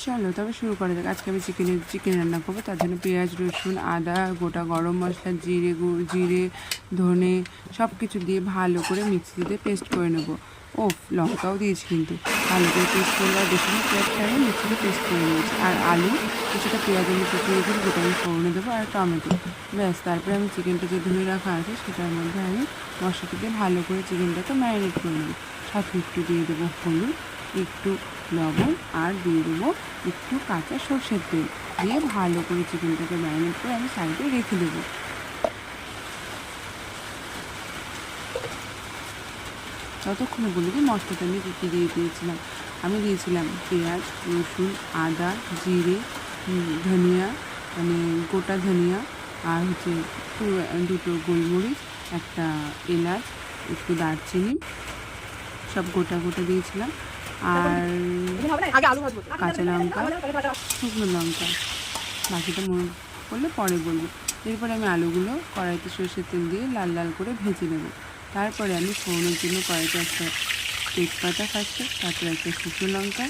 চলো তবে শুরু করা যাক। আজকে আমি চিকেন রান্না করবো। তার জন্য পেঁয়াজ, রসুন, আদা, গোটা গরম মশলা, জিরে, ধনে সব কিছু দিয়ে ভালো করে মিক্সিতে পেস্ট করে নেবো। ও লঙ্কাও দিয়েছি, কিন্তু ভালো করে পেস্ট করে আর বেশি পেঁয়াজ ছাড়িয়ে মিক্সিতে পেস্ট করে নিয়েছি। আর আলু কিছুটা পেঁয়াজ আমি কুচিয়ে রেখেছি, গোটা আমি ফোড়নে দেবো, আর টমেটো। ব্যাস, তারপরে আমি চিকেনটা যে ধুয়ে রাখা আছে সেটার মধ্যে আমি মশলাটা দিয়ে ভালো করে চিকেনটাকে ম্যারিনেট করে নেবো। সাথে একটু দিয়ে দেবো হলুদ, একটু লবণ, আর দিয়ে দেবো একটু কাঁচা সর্ষের তেল দিয়ে ভালো করে চিকেনটাকে ম্যারিনেট করে আমি সাইডে রেখে দেবো। ততক্ষণে বলে দিই মশলাটা আমি কী দিয়ে দিয়েছিলাম। আমি দিয়েছিলাম পেঁয়াজ, রসুন, আদা, জিরে, ধনিয়া, মানে গোটা ধনিয়া, আর হচ্ছে দুটো গোলমরিচ, একটা এলাচ, একটু দারচিনি, সব গোটা দিয়েছিলাম। আর কাঁচা লঙ্কা, শুকনো লঙ্কা, বাকিটা মনে করলে পরে বলবো। এরপরে আমি আলুগুলো কড়াইতে সর্ষের তেল দিয়ে লাল লাল করে ভেজে নেব। তারপরে আমি ফোড়নের জন্য কড়াইতে একটা তেজপাতা ফার্স্টে, তারপরে একটা শুকনো লঙ্কা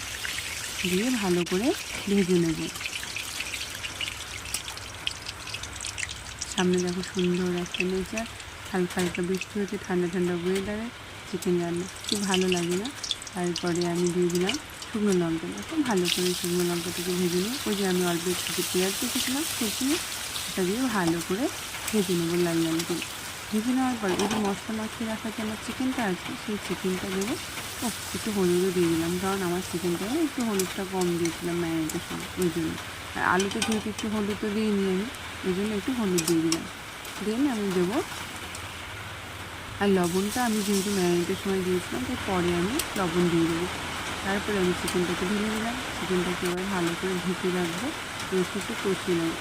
দিয়ে ভালো করে ভেজে নেব। সামনে দেখো সুন্দর একটা নেচার, হালকা হালকা বৃষ্টি হচ্ছে, ঠান্ডা ঠান্ডা ওয়েদারে চিকেন রান্না খুব ভালো লাগে না। তারপরে আমি দিয়ে দিলাম শুকনো লঙ্কা। দেখো ভালো করে শুকনো লঙ্কাটাকে ভেজে নিই। ওই যে আমি অল্প একটু পেঁয়াজ রেখেছিলাম কুচিয়ে, সেটা দিয়ে ভালো করে ভেজে নেবো লাল লাল করে। ভেজে নেওয়ার পর এই যে মশলা মাখিয়ে রাখা যে আমার চিকেনটা আছে সেই চিকেনটা দেবো। একটু হলুদও দিয়ে দিলাম, কারণ আমার চিকেনটায় একটু হলুদটা কম দিয়েছিলাম ম্যারিনেটের সময়, ওই জন্য। আর আলুতে যেহেতু একটু হলুদ তো দিইনি আমি, ওই জন্য একটু হলুদ দিয়ে দিলাম। দেন আমি দেবো, আর লবণটা আমি যেহেতু ম্যারিনেটের সময় দিয়েছিলাম তাই পরে আমি লবণ দিয়ে দেবো। তারপরে আমি চিকেনটাকে ঢেলে দিলাম। চিকেনটাকে এবার ভালো করে ঢেকে রাখবো, একটু কষিয়ে নেবো।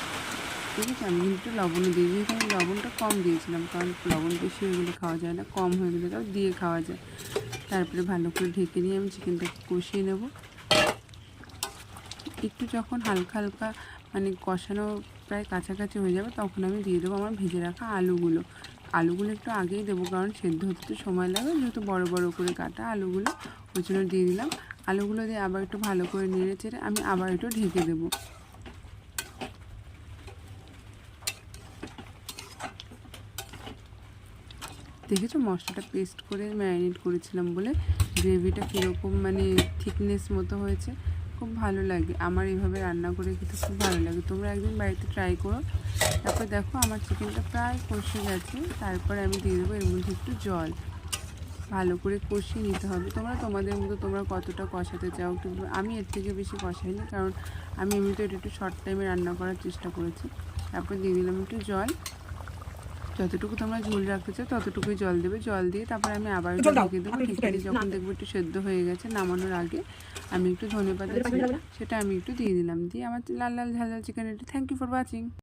ঠিক আছে, আমি কিন্তু লবণও দিয়ে দিয়েছি। আমি লবণটা কম দিয়েছিলাম, কারণ লবণ বেশি হয়ে গেলে খাওয়া যায় না, কম হয়ে গেলে তাও দিয়ে খাওয়া যায়। তারপরে ভালো করে ঢেকে নিয়ে আমি চিকেনটাকে কষিয়ে নেব। একটু যখন হালকা হালকা মানে কষানো প্রায় কাছাকাছি হয়ে যাবে, তখন আমি দিয়ে দেবো আমার ভেজে রাখা আলুগুলো। আলুগুলো একটু আগেই দেবো, কারণ সেদ্ধ হতে তো সময় লাগে, যেহেতু বড় বড় করে কাটা আলুগুলো, ওই জন্য দিয়ে দিলাম। আলুগুলো দিয়ে আবার একটু ভালো করে নেড়ে চেড়ে আমি আবার একটু ঢেকে দেবো। দেখেছো মশলাটা পেস্ট করে ম্যারিনেট করেছিলাম বলে গ্রেভিটা কীরকম মানে থিকনেস মতো হয়েছে, খুব ভালো লাগে। আমার এইভাবে রান্না করে খেতে খুব ভালো লাগে, তোমরা একদিন বাড়িতে ট্রাই করো। তারপর দেখো আমার চিকেনটা প্রায় কষে গেছে। তারপরে আমি দিয়ে দেবো এর মধ্যে একটু জল, ভালো করে কষিয়ে নিতে হবে। তোমরা তোমাদের মতো তোমরা কতটা কষাতে চাও একটু, আমি এর থেকে বেশি কষাইনি, কারণ আমি এমনিতে এটা একটু শর্ট টাইমে রান্না করার চেষ্টা করেছি। তারপর দিয়ে দিলাম একটু জল, যতটুকু তোমরা ঝোল রাখতে চাও ততটুকুই জল দেবে। জল দিয়ে তারপরে আমি আবার একটু ঢেকে দেবো। ঢেকে দিয়ে যখন দেখবো একটু সেদ্ধ হয়ে গেছে, নামানোর আগে আমি একটু ধনেপাতা ছিল সেটা আমি একটু দিয়ে দিলাম। দিয়ে আমার লাল লাল ঝাল ঝাল chicken ready. Thank you for watching.